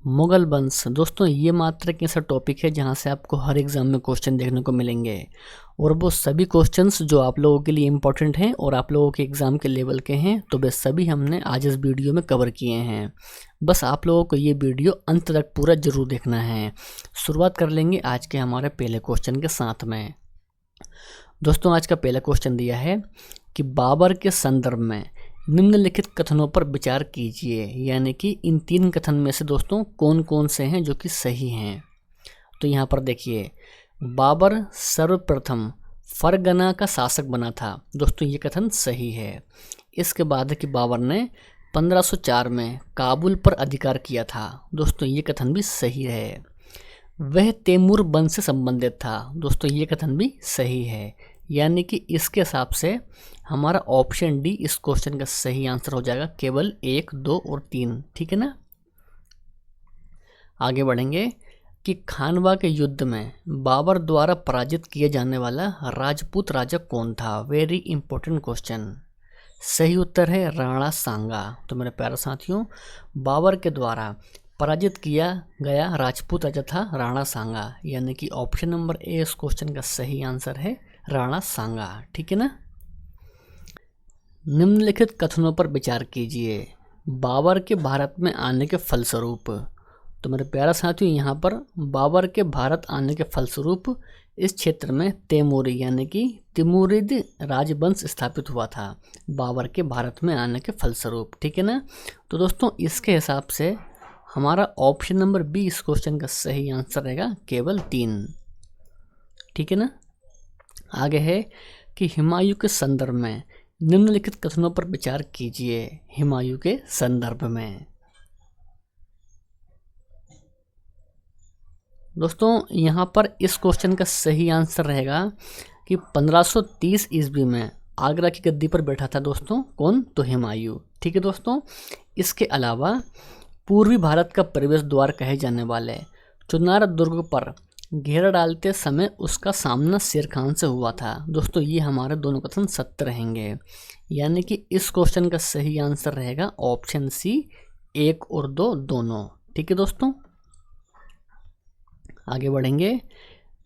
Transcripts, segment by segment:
मुगल वंश दोस्तों ये मात्र एक ऐसा टॉपिक है जहाँ से आपको हर एग्ज़ाम में क्वेश्चन देखने को मिलेंगे और वो सभी क्वेश्चंस जो आप लोगों के लिए इम्पोर्टेंट हैं और आप लोगों के एग्ज़ाम के लेवल के हैं तो वे सभी हमने आज इस वीडियो में कवर किए हैं। बस आप लोगों को ये वीडियो अंत तक पूरा ज़रूर देखना है। शुरुआत कर लेंगे आज के हमारे पहले क्वेश्चन के साथ में। दोस्तों आज का पहला क्वेश्चन दिया है कि बाबर के संदर्भ में निम्नलिखित कथनों पर विचार कीजिए, यानी कि इन तीन कथन में से दोस्तों कौन कौन से हैं जो कि सही हैं। तो यहाँ पर देखिए, बाबर सर्वप्रथम फरगना का शासक बना था। दोस्तों ये कथन सही है। इसके बाद है कि बाबर ने 1504 में काबुल पर अधिकार किया था। दोस्तों ये कथन भी सही है। वह तैमूर वंश से संबंधित था। दोस्तों ये कथन भी सही है, यानी कि इसके हिसाब से हमारा ऑप्शन डी इस क्वेश्चन का सही आंसर हो जाएगा। केवल 1, 2 और 3, ठीक है ना। आगे बढ़ेंगे कि खानवा के युद्ध में बाबर द्वारा पराजित किए जाने वाला राजपूत राजा कौन था। Very important question. सही उत्तर है राणा सांगा। तो मेरे प्यारे साथियों, बाबर के द्वारा पराजित किया गया राजपूत राजा था राणा सांगा, यानी कि ऑप्शन नंबर ए इस क्वेश्चन का सही आंसर है राणा सांगा, ठीक है ना। निम्नलिखित कथनों पर विचार कीजिए। बाबर के भारत में आने के फलस्वरूप। तो मेरे प्यारा साथियों, यहाँ पर बाबर के भारत आने के फलस्वरूप इस क्षेत्र में तैमूरी यानी कि तिमुरिद राजवंश स्थापित हुआ था। बाबर के भारत में आने के फलस्वरूप, ठीक है ना। तो दोस्तों इसके हिसाब से हमारा ऑप्शन नंबर बी इस क्वेश्चन का सही आंसर रहेगा, केवल 3, ठीक है ना। आगे है कि हुमायूं के संदर्भ में निम्नलिखित कथनों पर विचार कीजिए। हुमायूं के संदर्भ में दोस्तों यहाँ पर इस क्वेश्चन का सही आंसर रहेगा कि 1530 ईस्वी में आगरा की गद्दी पर बैठा था दोस्तों कौन, तो हुमायूं, ठीक है दोस्तों। इसके अलावा पूर्वी भारत का प्रवेश द्वार कहे जाने वाले चुनार दुर्ग पर घेरा डालते समय उसका सामना शेर खान से हुआ था। दोस्तों ये हमारे दोनों कथन सत्य रहेंगे, यानी कि इस क्वेश्चन का सही आंसर रहेगा ऑप्शन सी 1 और 2 दोनों, ठीक है दोस्तों। आगे बढ़ेंगे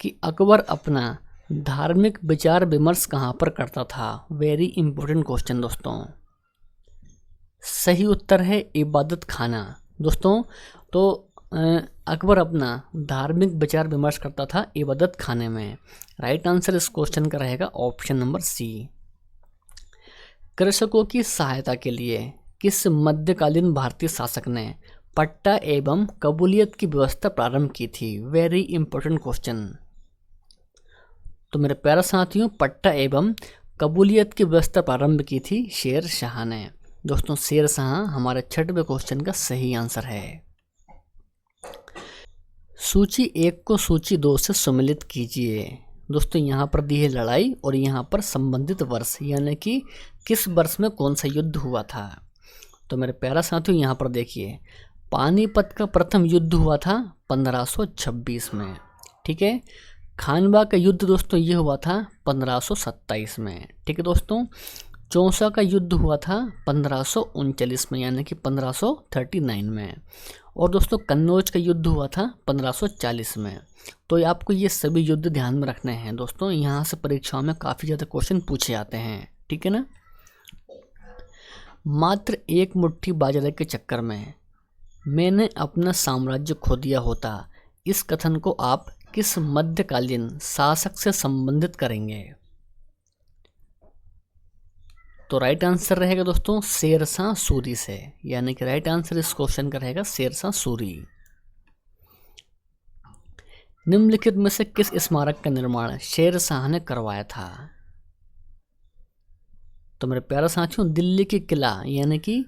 कि अकबर अपना धार्मिक विचार विमर्श कहाँ पर करता था। वेरी इंपॉर्टेंट क्वेश्चन दोस्तों। सही उत्तर है इबादत खाना। दोस्तों तो अकबर अपना धार्मिक विचार विमर्श करता था इबादत खाने में। राइट आंसर इस क्वेश्चन का रहेगा ऑप्शन नंबर सी। कृषकों की सहायता के लिए किस मध्यकालीन भारतीय शासक ने पट्टा एवं कबूलियत की व्यवस्था प्रारंभ की थी। Very important question. तो मेरे प्यारे साथियों, पट्टा एवं कबूलियत की व्यवस्था प्रारंभ की थी शेर शाह ने। दोस्तों शेर शाह हमारे 6वें क्वेश्चन का सही आंसर है। सूची 1 को सूची 2 से सम्मिलित कीजिए। दोस्तों यहाँ पर दी है लड़ाई और यहाँ पर संबंधित वर्ष, यानी कि किस वर्ष में कौन सा युद्ध हुआ था। तो मेरे प्यारा साथियों यहाँ पर देखिए, पानीपत का प्रथम युद्ध हुआ था 1526 में, ठीक है। खानवा का युद्ध दोस्तों ये हुआ था 1527 में, ठीक है दोस्तों। चौसा का युद्ध हुआ था 1539 में, यानी कि 1539 में। और दोस्तों कन्नौज का युद्ध हुआ था 1540 में। तो आपको ये सभी युद्ध ध्यान में रखने हैं दोस्तों, यहाँ से परीक्षाओं में काफ़ी ज़्यादा क्वेश्चन पूछे जाते हैं, ठीक है ना। मात्र एक मुट्ठी बाजरे के चक्कर में मैंने अपना साम्राज्य खो दिया होता, इस कथन को आप किस मध्यकालीन शासक से संबंधित करेंगे। तो राइट आंसर रहेगा दोस्तों शेरशाह सूरी से, यानी कि राइट आंसर इस क्वेश्चन का रहेगा शेरशाह सूरी। निम्नलिखित में से किस स्मारक का निर्माण शेरशाह ने करवाया था। तो मेरे प्यारे साथियों, दिल्ली की किला यानी कि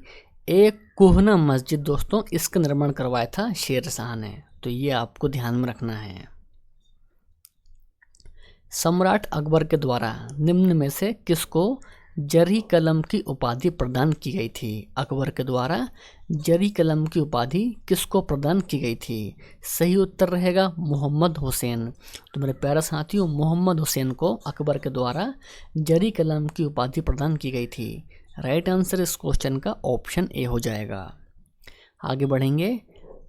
एक कोहना मस्जिद दोस्तों, इसका निर्माण करवाया था शेरशाह ने। तो ये आपको ध्यान में रखना है। सम्राट अकबर के द्वारा निम्न में से किसको जरी कलम की उपाधि प्रदान की गई थी। अकबर के द्वारा जरी कलम की उपाधि किसको प्रदान की गई थी। सही उत्तर रहेगा मोहम्मद हुसैन। तो मेरे प्यारे साथियों, मोहम्मद हुसैन को अकबर के द्वारा जरी कलम की उपाधि प्रदान की गई थी। राइट आंसर इस क्वेश्चन का ऑप्शन ए हो जाएगा। आगे बढ़ेंगे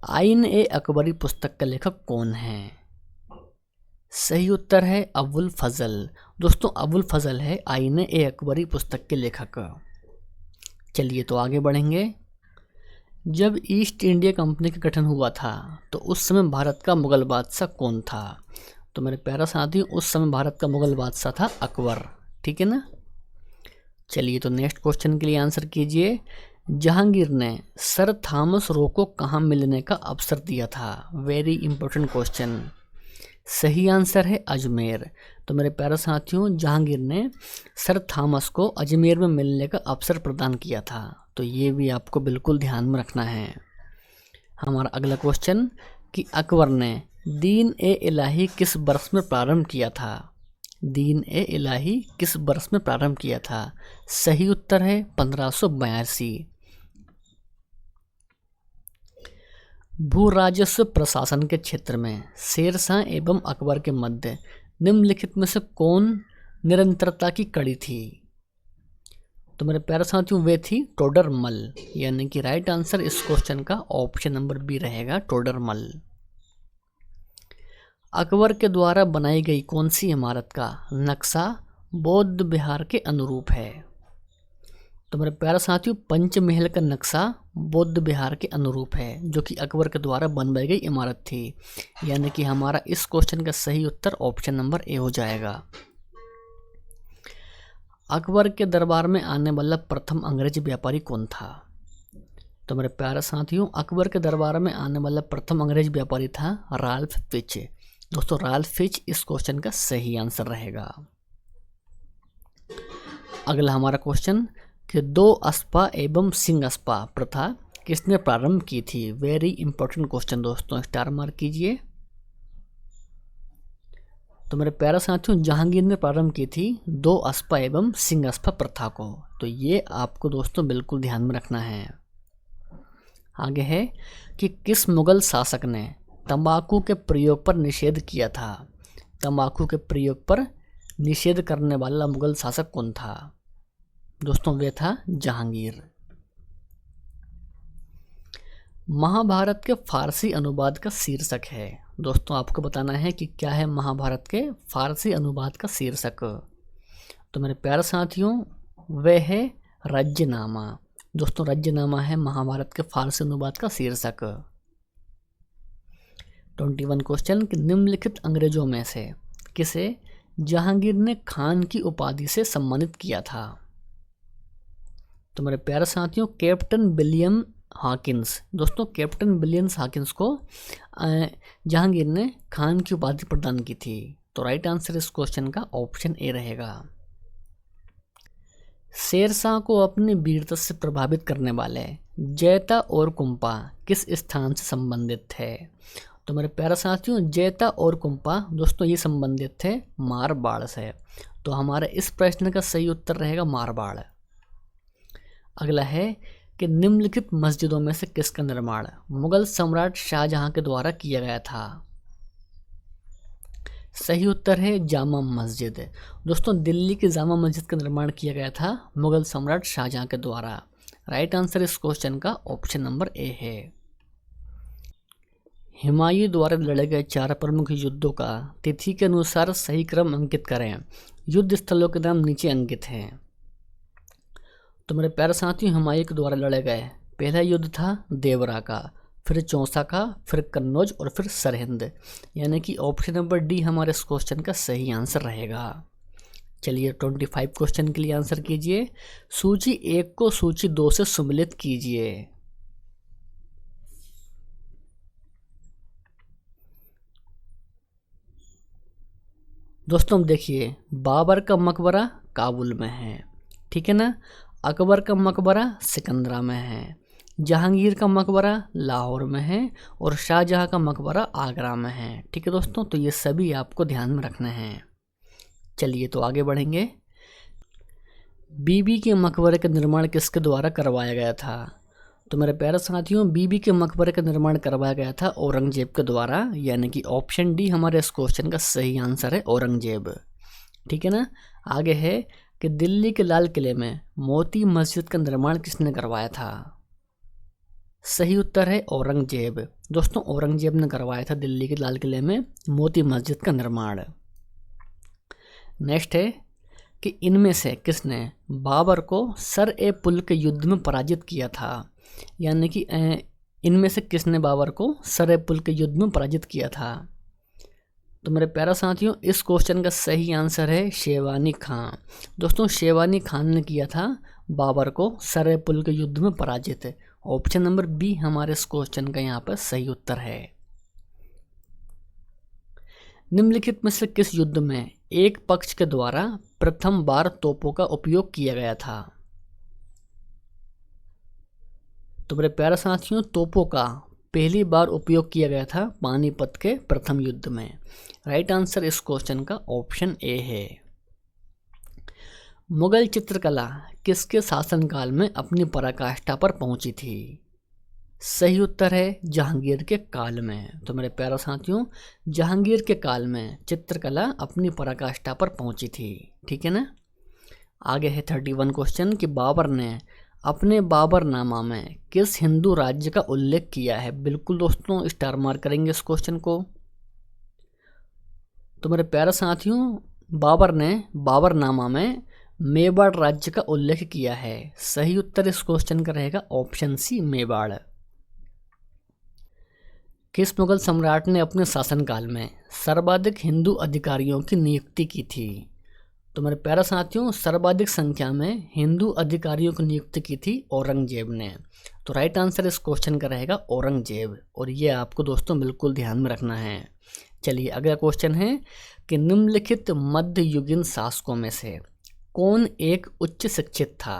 आईन ए अकबरी पुस्तक का लेखक कौन है? सही उत्तर है अबुल फजल। दोस्तों अबुल फजल है आईन ए अकबरी पुस्तक के लेखक। चलिए तो आगे बढ़ेंगे। जब ईस्ट इंडिया कंपनी का गठन हुआ था तो उस समय भारत का मुगल बादशाह कौन था? तो मेरे प्यारा साथी, उस समय भारत का मुगल बादशाह था अकबर। ठीक है ना। चलिए तो नेक्स्ट क्वेश्चन के लिए आंसर कीजिए। जहांगीर ने सर थॉमस रो को कहाँ मिलने का अवसर दिया था? Very important question. सही आंसर है अजमेर। तो मेरे प्यारे साथियों, जहांगीर ने सर थॉमस को अजमेर में मिलने का अवसर प्रदान किया था। तो ये भी आपको बिल्कुल ध्यान में रखना है। हमारा अगला क्वेश्चन कि अकबर ने दीन ए इलाही किस वर्ष में प्रारंभ किया था? दीन ए इलाही किस वर्ष में प्रारंभ किया था? सही उत्तर है 1582। भू राजस्व प्रशासन के क्षेत्र में शेरशाह एवं अकबर के मध्य निम्नलिखित में से कौन निरंतरता की कड़ी थी? तो मेरे प्यारे साथियों, वे थी टोडरमल। यानी कि राइट आंसर इस क्वेश्चन का ऑप्शन नंबर बी रहेगा, टोडरमल। अकबर के द्वारा बनाई गई कौन सी इमारत का नक्शा बौद्ध विहार के अनुरूप है? तो मेरे प्यारे साथियों, पंचमहल का नक्शा बौद्ध विहार के अनुरूप है, जो कि अकबर के द्वारा बनवाई गई इमारत थी। यानी कि हमारा इस क्वेश्चन का सही उत्तर ऑप्शन नंबर ए हो जाएगा। अकबर के दरबार में आने वाला प्रथम अंग्रेज व्यापारी कौन था? तो मेरे प्यारे साथियों, अकबर के दरबार में आने वाला प्रथम अंग्रेज व्यापारी था राल्फ फिच। दोस्तों राल्फ फिच इस क्वेश्चन का सही आंसर रहेगा। अगला हमारा क्वेश्चन कि दो अस्पा एवं सिंह अस्पा प्रथा किसने प्रारंभ की थी? वेरी इंपॉर्टेंट क्वेश्चन दोस्तों, स्टार मार्क कीजिए। तो मेरे प्यारे साथियों, जहांगीर ने प्रारंभ की थी दो अस्पा एवं सिंह अस्पा प्रथा को। तो ये आपको दोस्तों बिल्कुल ध्यान में रखना है। आगे है कि किस मुगल शासक ने तंबाकू के प्रयोग पर निषेध किया था? तंबाकू के प्रयोग पर निषेध करने वाला मुगल शासक कौन था? दोस्तों वे था जहांगीर। महाभारत के फारसी अनुवाद का शीर्षक है। दोस्तों आपको बताना है कि क्या है महाभारत के फारसी अनुवाद का शीर्षक। तो मेरे प्यारे साथियों, वह है राज्यनामा। दोस्तों राज्यनामा है महाभारत के फारसी अनुवाद का शीर्षक। 21 क्वेश्चन कि निम्नलिखित अंग्रेजों में से किसे जहांगीर ने खान की उपाधि से सम्मानित किया था? तो मेरे प्यारे साथियों, कैप्टन विलियम हॉकिंस। दोस्तों कैप्टन विलियम हॉकिंस को जहांगीर ने खान की उपाधि प्रदान की थी। तो राइट आंसर इस क्वेश्चन का ऑप्शन ए रहेगा। शेरशाह को अपनी वीरता से प्रभावित करने वाले जैता और कुंपा किस स्थान से संबंधित थे? तो मेरे प्यारे साथियों, जैता और कुंपा दोस्तों ये संबंधित थे मारवाड़ से। तो हमारे इस प्रश्न का सही उत्तर रहेगा मारवाड़। अगला है कि निम्नलिखित मस्जिदों में से किसका निर्माण मुगल सम्राट शाहजहां के द्वारा किया गया था? सही उत्तर है जामा मस्जिद। दोस्तों दिल्ली की जामा मस्जिद का निर्माण किया गया था मुगल सम्राट शाहजहां के द्वारा। राइट आंसर इस क्वेश्चन का ऑप्शन नंबर ए है। हुमायूं द्वारा लड़े गए 4 प्रमुख युद्धों का तिथि के अनुसार सही क्रम अंकित करें। युद्ध स्थलों के नाम नीचे अंकित हैं। तो मेरे प्यारे साथियों, हुमायूं के द्वारा लड़े गए पहला युद्ध था देवरा का, फिर चौसा का, फिर कन्नौज और फिर सरहिंद। यानी कि ऑप्शन नंबर डी हमारे इस क्वेश्चन का सही आंसर रहेगा। चलिए 25 क्वेश्चन के लिए आंसर कीजिए। सूची 1 को सूची 2 से सम्मिलित कीजिए। दोस्तों देखिए, बाबर का मकबरा काबुल में है, ठीक है ना। अकबर का मकबरा सिकंदरा में है, जहांगीर का मकबरा लाहौर में है और शाहजहां का मकबरा आगरा में है, ठीक है दोस्तों। तो ये सभी आपको ध्यान में रखना है। चलिए तो आगे बढ़ेंगे। बीबी के मकबरे का निर्माण किसके द्वारा करवाया गया था? तो मेरे प्यारे साथियों, बीबी के मकबरे का निर्माण करवाया गया था औरंगजेब के द्वारा। यानी कि ऑप्शन डी हमारे इस क्वेश्चन का सही आंसर है औरंगजेब, ठीक है ना। आगे है कि दिल्ली के लाल किले में मोती मस्जिद का निर्माण किसने करवाया था? सही उत्तर है औरंगजेब। दोस्तों औरंगजेब ने करवाया था दिल्ली के लाल किले में मोती मस्जिद का निर्माण। नेक्स्ट है कि इनमें से किसने बाबर को सर ए पुल के युद्ध में पराजित किया था, यानी कि इनमें से किसने बाबर को सर ए पुल के युद्ध में पराजित किया था। तो मेरे प्यारा साथियों इस क्वेश्चन का सही आंसर है शेरवानी खां। दोस्तों शेरवानी खान ने किया था बाबर को सर ए पुल के युद्ध में पराजित। ऑप्शन नंबर बी हमारे इस क्वेश्चन का यहाँ पर सही उत्तर है। निम्नलिखित में से किस युद्ध में एक पक्ष के द्वारा प्रथम बार तोपों का उपयोग किया गया था। तो मेरे प्यारे साथियों तोपों का पहली बार उपयोग किया गया था पानीपत के प्रथम युद्ध में। राइट आंसर इस क्वेश्चन का ऑप्शन ए है। मुगल चित्रकला किसके शासनकाल में अपनी पराकाष्ठा पर पहुंची थी। सही उत्तर है जहांगीर के काल में। तो मेरे प्यारे साथियों जहांगीर के काल में चित्रकला अपनी पराकाष्ठा पर पहुंची थी। ठीक है ना। आगे है 31 क्वेश्चन कि बाबर ने अपने बाबरनामा में किस हिंदू राज्य का उल्लेख किया है। बिल्कुल दोस्तों स्टार मार्क करेंगे इस क्वेश्चन को। तो मेरे प्यारे साथियों बाबर ने बाबरनामा में मेवाड़ राज्य का उल्लेख किया है। सही उत्तर इस क्वेश्चन का रहेगा ऑप्शन सी मेवाड़। किस मुगल सम्राट ने अपने शासनकाल में सर्वाधिक हिंदू अधिकारियों की नियुक्ति की थी। तो मेरे प्यारे साथियों सर्वाधिक संख्या में हिंदू अधिकारियों की नियुक्ति की थी औरंगजेब ने। तो राइट आंसर इस क्वेश्चन का रहेगा औरंगजेब, और ये आपको दोस्तों बिल्कुल ध्यान में रखना है। चलिए अगला क्वेश्चन है कि निम्नलिखित मध्ययुगीन शासकों में से कौन एक उच्च शिक्षित था।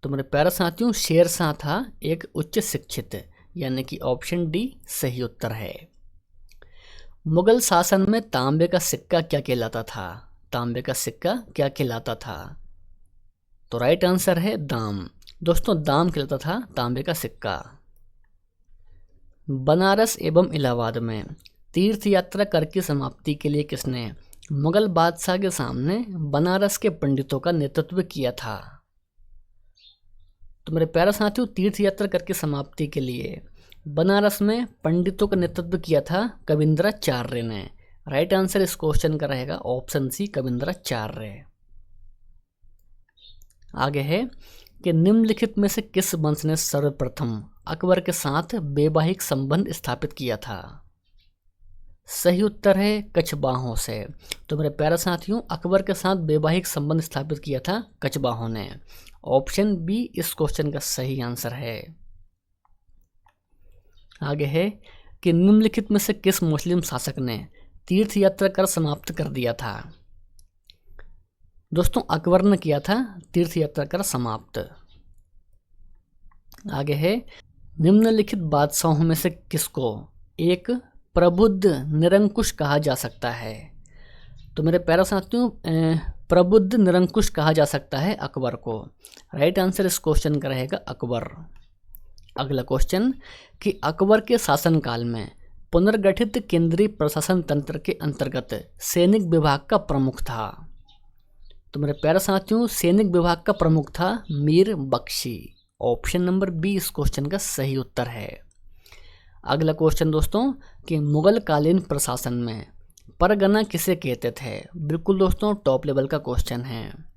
तो मेरे प्यारे साथियों शेरशाह था एक उच्च शिक्षित, यानी कि ऑप्शन डी सही उत्तर है। मुगल शासन में तांबे का सिक्का क्या कहलाता था। तांबे का सिक्का क्या कहलाता था। तो राइट आंसर है दाम। दोस्तों दाम कहलाता था तांबे का सिक्का। बनारस एवं इलाहाबाद में तीर्थ यात्रा कर की समाप्ति के लिए किसने मुगल बादशाह के सामने बनारस के पंडितों का नेतृत्व किया था। तो मेरे प्यारे साथियों तीर्थ यात्रा कर की समाप्ति के लिए बनारस में पंडितों का नेतृत्व किया था कविंद्राचार्य ने। राइट आंसर इस क्वेश्चन का रहेगा ऑप्शन सी कविंद्राचार्य। आगे है कि निम्नलिखित में से किस वंश ने सर्वप्रथम अकबर के साथ वैवाहिक संबंध स्थापित किया था। सही उत्तर है कछवाहों से। तो मेरे प्यारे साथियों अकबर के साथ वैवाहिक संबंध स्थापित किया था कछवाहों ने। ऑप्शन बी इस क्वेश्चन का सही आंसर है। आगे है कि निम्नलिखित में से किस मुस्लिम शासक ने तीर्थ यात्रा कर समाप्त कर दिया था। दोस्तों अकबर ने किया था तीर्थ यात्रा कर समाप्त। आगे है निम्नलिखित बादशाहों में से किसको एक प्रबुद्ध निरंकुश कहा जा सकता है। तो मेरे प्यारे साथियों प्रबुद्ध निरंकुश कहा जा सकता है अकबर को। राइट आंसर इस क्वेश्चन का रहेगा अकबर। अगला क्वेश्चन कि अकबर के शासनकाल में पुनर्गठित केंद्रीय प्रशासन तंत्र के अंतर्गत सैनिक विभाग का प्रमुख था। तो मेरे प्यारे साथियों सैनिक विभाग का प्रमुख था Mir Bakshi. Option number B इस क्वेश्चन का सही उत्तर है। अगला क्वेश्चन दोस्तों कि मुगल कालीन प्रशासन में परगना किसे कहते थे। बिल्कुल दोस्तों टॉप लेवल का क्वेश्चन है।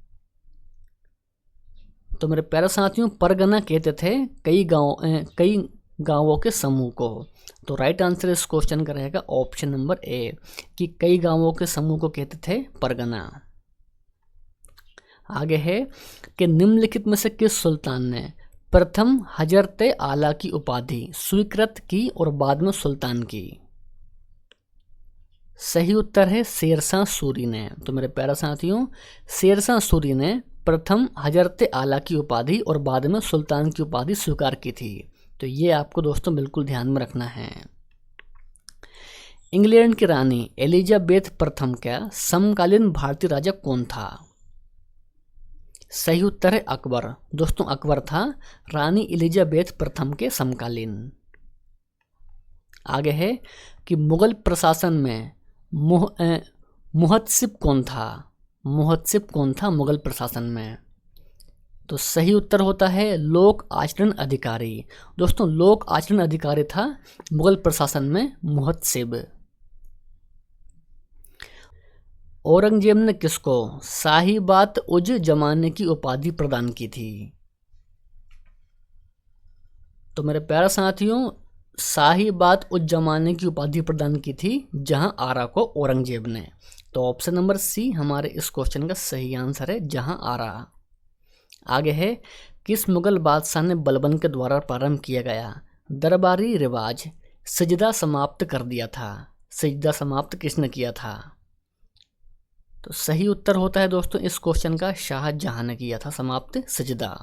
तो मेरे प्यारे साथियों परगना कहते थे कई गांवों के समूह को। तो राइट आंसर इस क्वेश्चन का रहेगा ऑप्शन नंबर ए कि कई गांवों के समूह को कहते थे परगना। आगे है कि निम्नलिखित में से किस सुल्तान ने प्रथम हजरत आला की उपाधि स्वीकृत की और बाद में सुल्तान की। सही उत्तर है शेरशाह सूरी ने। तो मेरे प्यारे साथियों शेरशाह सूरी ने प्रथम हजरत आला की उपाधि और बाद में सुल्तान की उपाधि स्वीकार की थी। तो ये आपको दोस्तों बिल्कुल ध्यान में रखना है। इंग्लैंड की रानी एलिजाबेथ प्रथम का समकालीन भारतीय राजा कौन था। सही उत्तर है अकबर। दोस्तों अकबर था रानी एलिजाबेथ प्रथम के समकालीन। आगे है कि मुगल प्रशासन में मुहत्सिब कौन था। मुहत्सिब कौन था मुगल प्रशासन में। तो सही उत्तर होता है लोक आचरण अधिकारी। दोस्तों लोक आचरण अधिकारी था मुगल प्रशासन में मुहतसिब। औरंगजेब ने किसको शाही बात उज जमाने की उपाधि प्रदान की थी? तो मेरे प्यारे साथियों, शाही बात उज जमाने की उपाधि प्रदान की थी जहां आरा को औरंगजेब ने। तो ऑप्शन नंबर सी हमारे इस क्वेश्चन का सही आंसर है, जहां आरा। आगे है, किस मुगल बादशाह ने बलबन के द्वारा प्रारंभ किया गया दरबारी रिवाज सजदा समाप्त कर दिया था? सजदा समाप्त किसने किया था? तो सही उत्तर होता है दोस्तों इस क्वेश्चन का शाहजहां ने किया था समाप्त सजदा।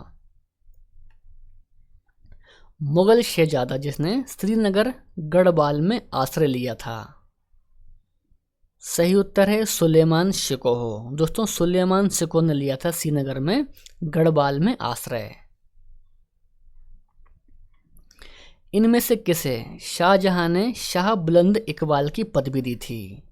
मुगल शहजादा जिसने श्रीनगर गढ़वाल में आश्रय लिया था? सही उत्तर है सुलेमान शिकोह। दोस्तों सुलेमान शिकोह ने लिया था श्रीनगर में गढ़वाल में आश्रय। इनमें से किसे शाहजहां ने शाह बुलंद इकबाल की पदवी दी थी?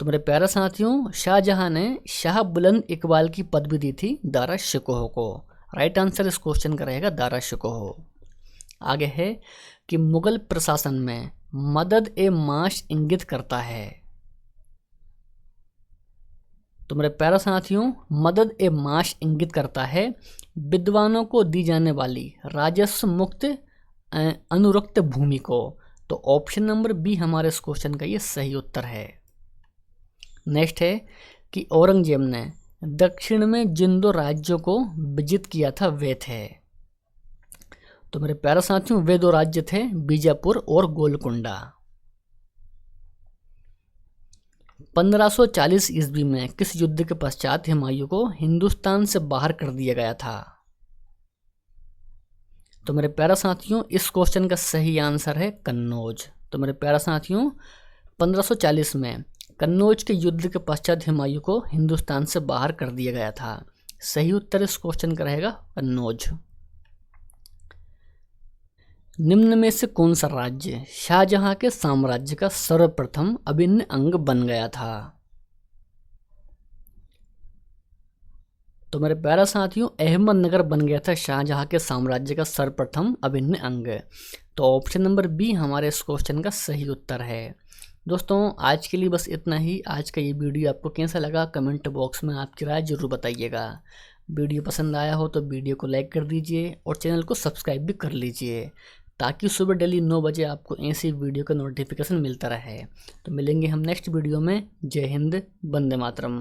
तो मेरे प्यारे साथियों, शाहजहां ने शाह बुलंद इकबाल की पदवी दी थी दारा शिकोह को। राइट आंसर इस क्वेश्चन का रहेगा दारा शिकोह। आगे है कि मुगल प्रशासन में मदद ए माश इंगित करता है? तो मेरे प्यारे साथियों, मदद ए माश इंगित करता है विद्वानों को दी जाने वाली राजस्व मुक्त अनुरक्त भूमि को। तो ऑप्शन नंबर बी हमारे इस क्वेश्चन का ये सही उत्तर है। नेक्स्ट है कि औरंगजेब ने दक्षिण में जिन दो राज्यों को विजित किया था वे थे? तो मेरे प्यारे साथियों, वे दो राज्य थे बीजापुर और गोलकुंडा। 1540 ईस्वी में किस युद्ध के पश्चात हुमायूं को हिंदुस्तान से बाहर कर दिया गया था? तो मेरे प्यारे साथियों, इस क्वेश्चन का सही आंसर है कन्नौज। तो मेरे प्यारे साथियों, 1540 में कन्नौज के युद्ध के पश्चात हुमायूं को हिंदुस्तान से बाहर कर दिया गया था। सही उत्तर इस क्वेश्चन का रहेगा कन्नौज। निम्न में से कौन सा राज्य शाहजहां के साम्राज्य का सर्वप्रथम अभिन्न अंग बन गया था? तो मेरे प्यारे साथियों, अहमदनगर बन गया था शाहजहां के साम्राज्य का सर्वप्रथम अभिन्न अंग। तो ऑप्शन नंबर बी हमारे इस क्वेश्चन का सही उत्तर है। दोस्तों आज के लिए बस इतना ही। आज का ये वीडियो आपको कैसा लगा कमेंट बॉक्स में आपकी राय जरूर बताइएगा। वीडियो पसंद आया हो तो वीडियो को लाइक कर दीजिए और चैनल को सब्सक्राइब भी कर लीजिए, ताकि सुबह डेली 9 बजे आपको ऐसी वीडियो का नोटिफिकेशन मिलता रहे। तो मिलेंगे हम नेक्स्ट वीडियो में। जय हिंद, वंदे मातरम।